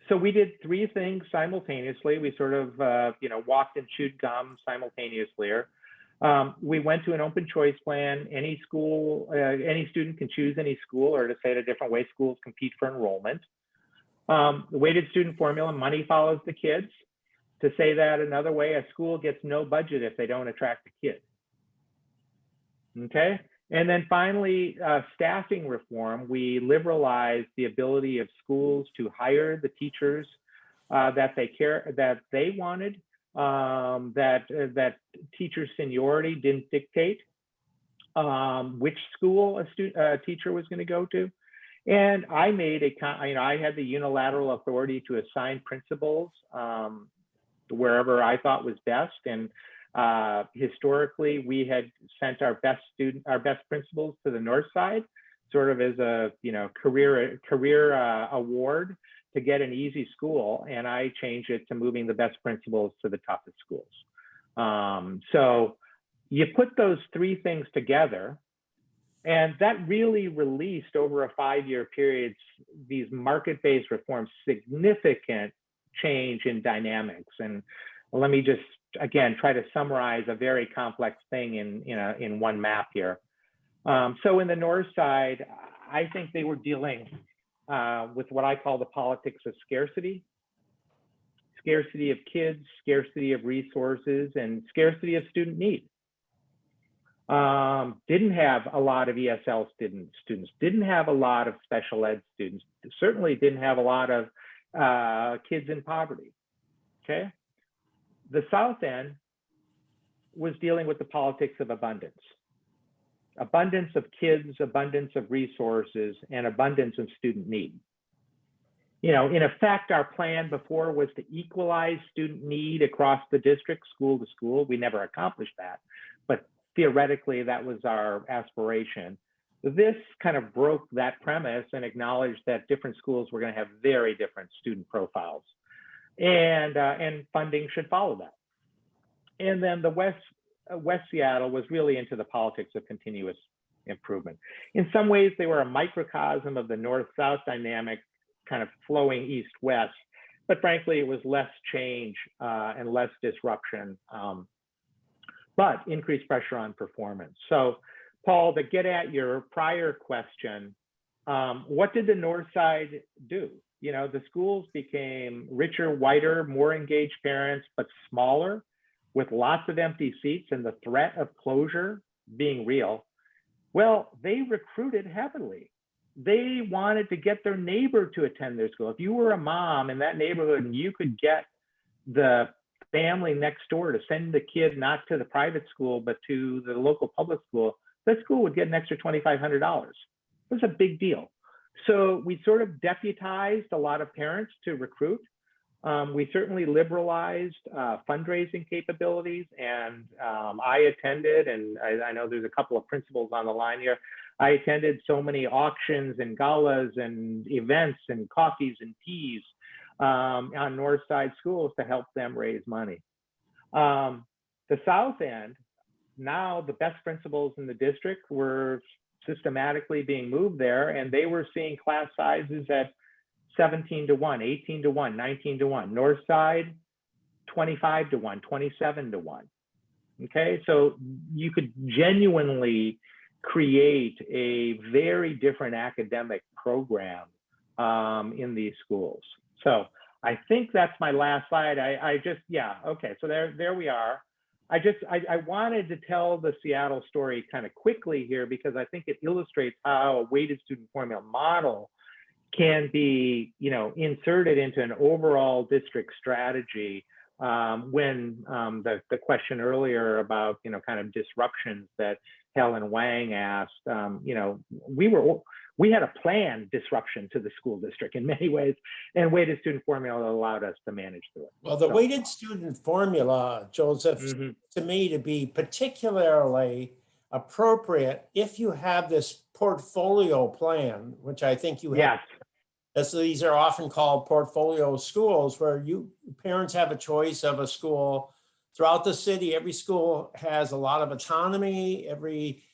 So we did three things simultaneously. We sort of walked and chewed gum simultaneously. We went to an open choice plan. Any student can choose any school, or to say it a different way, schools compete for enrollment. The weighted student formula, money follows the kids. To say that another way, a school gets no budget if they don't attract a kid. Okay, and then finally, staffing reform. We liberalized the ability of schools to hire the teachers that they wanted. That teacher seniority didn't dictate which school a teacher was going to go to. And I made I had the unilateral authority to assign principals wherever I thought was best. And historically, we had sent our best principals to the north side, sort of as a career award to get an easy school. And I changed it to moving the best principals to the toughest schools. So you put those three things together, and that really released over a 5-year period these market-based reforms, significant change in dynamics. And let me just again try to summarize a very complex thing in one map here. So in the north side, I think they were dealing with what I call the politics of scarcity of kids, scarcity of resources, and scarcity of student need. Didn't have a lot of ESL students, didn't have a lot of special ed students, certainly didn't have a lot of kids in poverty. Okay, the south end was dealing with the politics of abundance of kids, abundance of resources, and abundance of student need. In effect, our plan before was to equalize student need across the district, school to school. We never accomplished that, but theoretically that was our aspiration. This kind of broke that premise and acknowledged that different schools were going to have very different student profiles, and funding should follow that. And then the West Seattle was really into the politics of continuous improvement. In some ways, they were a microcosm of the north-south dynamic, kind of flowing east-west, but frankly, it was less change and less disruption, but increased pressure on performance. So, Paul, to get at your prior question, what did the north side do? The schools became richer, whiter, more engaged parents, but smaller, with lots of empty seats and the threat of closure being real. Well, they recruited heavily. They wanted to get their neighbor to attend their school. If you were a mom in that neighborhood and you could get the family next door to send the kid not to the private school, but to the local public school, that school would get an extra $2,500. It was a big deal. So we sort of deputized a lot of parents to recruit. We certainly liberalized fundraising capabilities, and I attended, and I know there's a couple of principals on the line here. I attended so many auctions and galas and events and coffees and teas on North Side schools to help them raise money. The South End, now the best principals in the district were systematically being moved there, and they were seeing class sizes at 17 to 1, 18 to 1, 19 to 1. North Side, 25 to 1, 27 to 1. Okay, so you could genuinely create a very different academic program in these schools. So I think that's my last slide. Okay, so there we are. I wanted to tell the Seattle story kind of quickly here because I think it illustrates how a weighted student formula model can be, inserted into an overall district strategy. When the question earlier about, kind of disruptions that Helen Wang asked, we had a planned disruption to the school district in many ways, and weighted student formula allowed us to manage through it. Well, the weighted student formula, Joseph, to me to be particularly appropriate if you have this portfolio plan, which I think you have. Yes. These are often called portfolio schools, where parents have a choice of a school throughout the city. Every school has a lot of autonomy. Every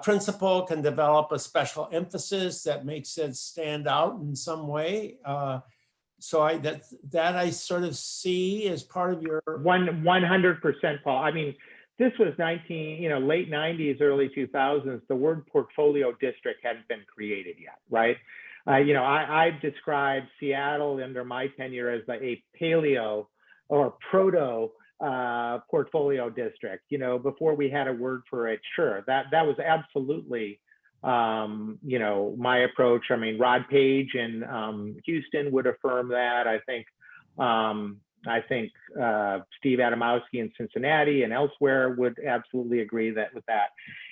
principal can develop a special emphasis that makes it stand out in some way. So that I sort of see as part of your 100%, Paul. I mean, this was late 90s, early 2000s. The word portfolio district hadn't been created yet, right? I've described Seattle under my tenure as a paleo or proto portfolio district, before we had a word for it. Sure, that was absolutely, my approach. I mean, Rod Page in Houston would affirm that. I think Steve Adamowski in Cincinnati and elsewhere would absolutely agree with that.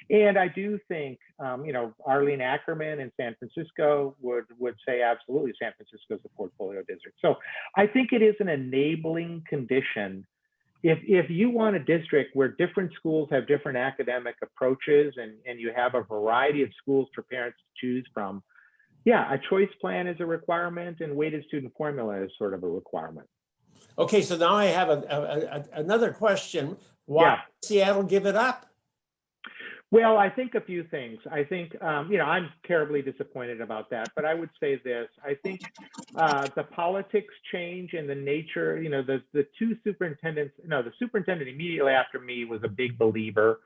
And I do think, Arlene Ackerman in San Francisco would say absolutely San Francisco is a portfolio district. So I think it is an enabling condition. If you want a district where different schools have different academic approaches and you have a variety of schools for parents to choose from, a choice plan is a requirement and weighted student formula is sort of a requirement. Okay, so now I have another question. Why did Seattle give it up? Well, I think a few things. I think, I'm terribly disappointed about that, but I would say this. I think the politics change and the nature, the two superintendents, the superintendent immediately after me was a big believer.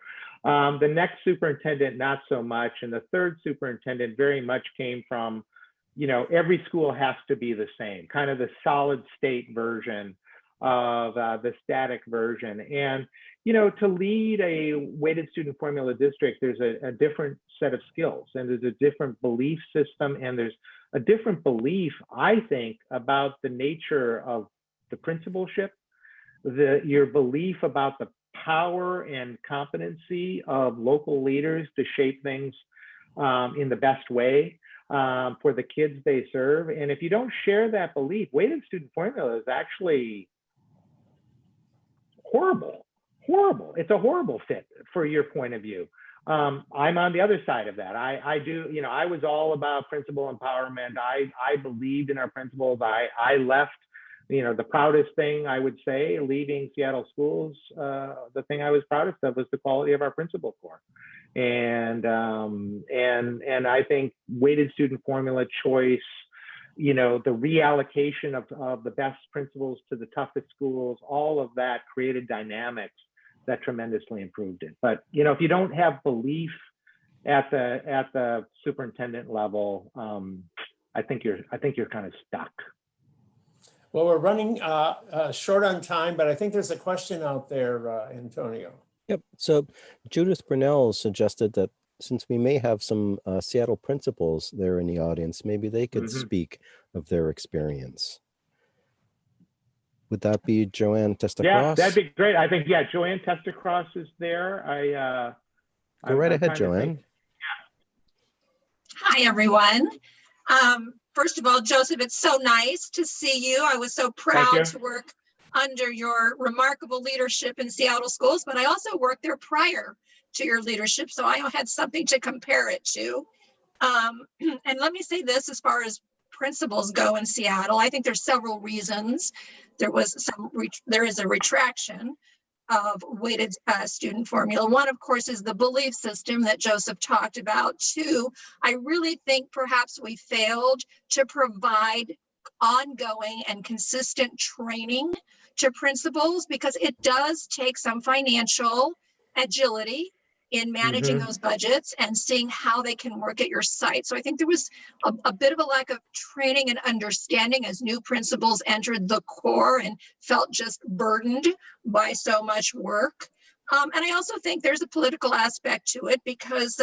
The next superintendent, not so much. And the third superintendent very much came from, every school has to be the same, kind of the solid state version of the static version. And, to lead a weighted student formula district, there's a different set of skills, and there's a different belief system, and there's a different belief, I think, about the nature of the principalship, your belief about the power and competency of local leaders to shape things in the best way for the kids they serve. And if you don't share that belief, weighted student formula is actually horrible. It's a horrible fit for your point of view. I'm on the other side of that. I do, I was all about principal empowerment. I believed in our principals. I left, the proudest thing I would say, leaving Seattle schools, the thing I was proudest of was the quality of our principal corps. And I think weighted student formula choice, the reallocation of the best principals to the toughest schools, all of that created dynamics that tremendously improved it. But if you don't have belief at the superintendent level, I think you're kind of stuck. Well, we're running short on time, but I think there's a question out there, Antonio. Yep. So Judith Brunel suggested that since we may have some Seattle principals there in the audience, maybe they could speak of their experience. Would that be Joanne Testacross? Yeah, that'd be great. I think, Joanne Testacross is there. Go right ahead, Joanne. Hi, everyone. First of all, Joseph, it's so nice to see you. I was so proud to work under your remarkable leadership in Seattle schools, but I also worked there prior to your leadership, so I had something to compare it to. And let me say this, as far as principals go in Seattle, I think there's several reasons. There is a retraction of weighted student formula. One, of course, is the belief system that Joseph talked about. Two, I really think perhaps we failed to provide ongoing and consistent training to principals, because it does take some financial agility in managing those budgets and seeing how they can work at your site. So I think there was a bit of a lack of training and understanding as new principals entered the core and felt just burdened by so much work. And I also think there's a political aspect to it because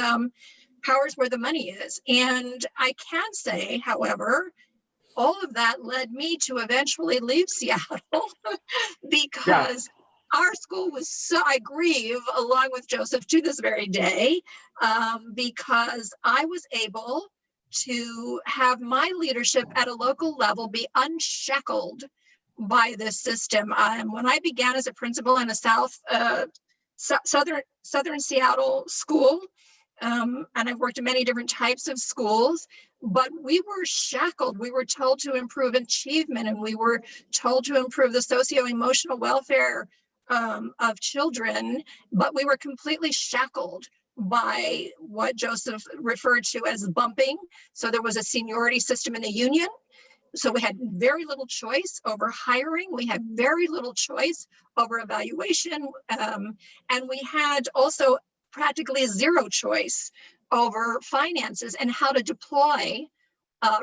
power's where the money is. And I can say, however, all of that led me to eventually leave Seattle because our school was so, I grieve along with Joseph to this very day, because I was able to have my leadership at a local level be unshackled by this system. When I began as a principal in a southern Seattle school, and I've worked in many different types of schools, but we were shackled. We were told to improve achievement, and we were told to improve the socio-emotional welfare of children, but we were completely shackled by what Joseph referred to as bumping. So there was a seniority system in the union. So we had very little choice over hiring. We had very little choice over evaluation. And we had also practically zero choice over finances and how to deploy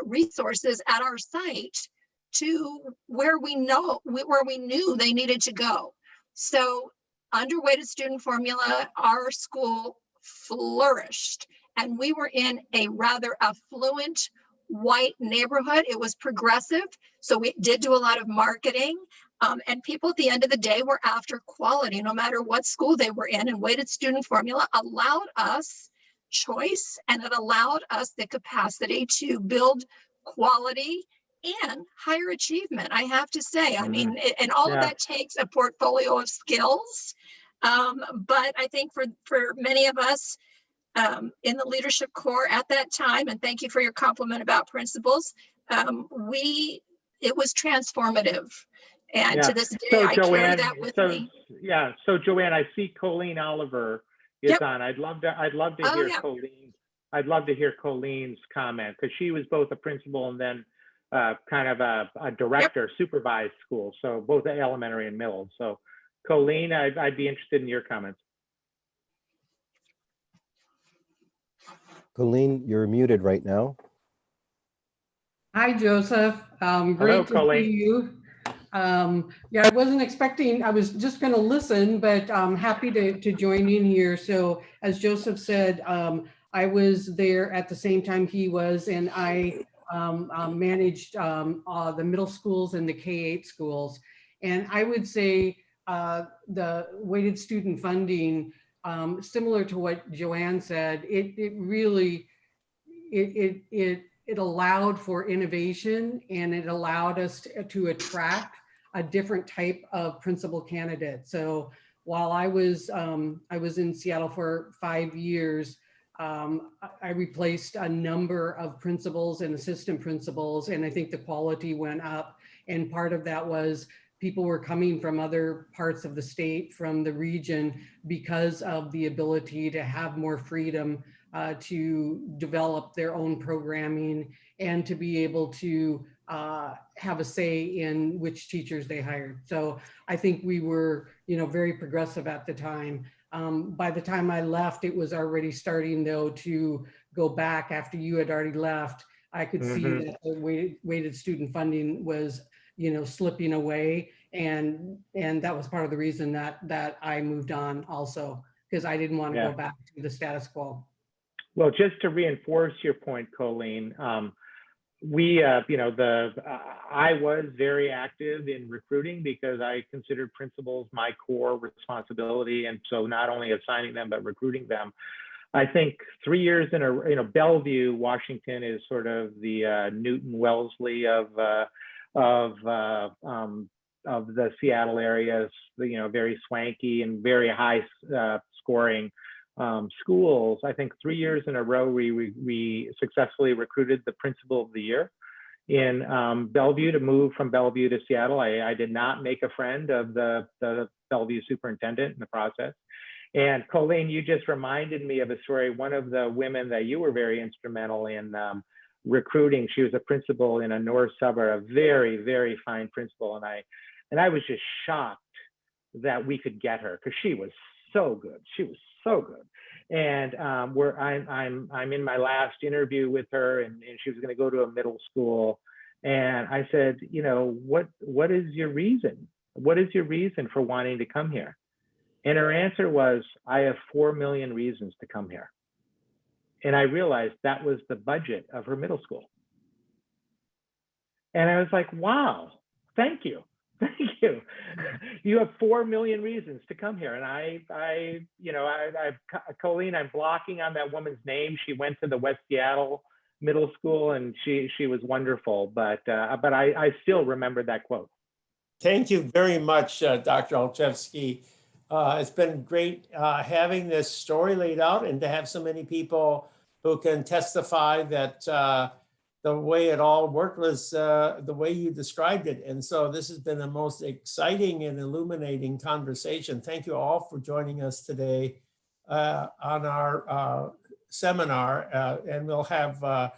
resources at our site to where we knew they needed to go. So under weighted student formula, our school flourished, and we were in a rather affluent white neighborhood. It was progressive, so we did do a lot of marketing, and people at the end of the day were after quality, no matter what school they were in. And weighted student formula allowed us choice, and it allowed us the capacity to build quality and higher achievement, I have to say. I mean, and all of that takes a portfolio of skills. But I think for many of us in the leadership core at that time, and thank you for your compliment about principals, it was transformative. And to this day, so I carry that with me. Yeah. So Joanne, I see Colleen Oliver is on. I'd love to hear Colleen. I'd love to hear Colleen's comment, because she was both a principal and then kind of a director, supervised school. So both elementary and middle. So Colleen, I'd be interested in your comments. Colleen, you're muted right now. Hi, Joseph. Great Hello, to Colleen. see you. Yeah, I wasn't expecting, I was just going to listen, but I'm happy to join in here. So as Joseph said, I was there at the same time he was, and I managed the middle schools and the K-8 schools. And I would say the weighted student funding, similar to what Joanne said, it really, it allowed for innovation, and it allowed us to attract a different type of principal candidate. So while I was in Seattle for 5 years, I replaced a number of principals and assistant principals, and I think the quality went up. And part of that was people were coming from other parts of the state, from the region, because of the ability to have more freedom to develop their own programming and to be able to have a say in which teachers they hired. So I think we were, very progressive at the time. By the time I left, it was already starting though to go back. After you had already left, I could see that the weighted student funding was, slipping away. And that was part of the reason that I moved on also, because I didn't want to go back to the status quo. Well, just to reinforce your point, Colleen, I was very active in recruiting because I considered principals my core responsibility. And so not only assigning them, but recruiting them. I think 3 years in a Bellevue, Washington is sort of the Newton Wellesley of the Seattle area, very swanky and very high scoring schools. I think 3 years in a row, we successfully recruited the principal of the year in Bellevue. To move from Bellevue to Seattle, I did not make a friend of the Bellevue superintendent in the process. And Colleen, you just reminded me of a story. One of the women that you were very instrumental in recruiting, she was a principal in a north suburb, a very, very fine principal. And I was just shocked that we could get her, because she was so good. She was so good. And I'm in my last interview with her, and she was going to go to a middle school. And I said, you know, what is your reason? What is your reason for wanting to come here? And her answer was, I have 4 million reasons to come here. And I realized that was the budget of her middle school. And I was like, wow, thank you. Thank you. You have 4 million reasons to come here. And Colleen, I'm blocking on that woman's name. She went to the West Seattle Middle School, and she was wonderful. But I still remember that quote. Thank you very much, Dr. Olchefske. It's been great having this story laid out, and to have so many people who can testify that the way it all worked was the way you described it. And so this has been the most exciting and illuminating conversation. Thank you all for joining us today on our seminar. And we'll have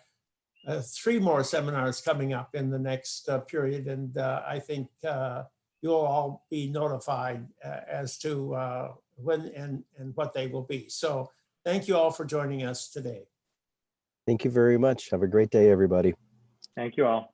3 more seminars coming up in the next period. And I think you'll all be notified as to when and what they will be. So thank you all for joining us today. Thank you very much. Have a great day, everybody. Thank you all.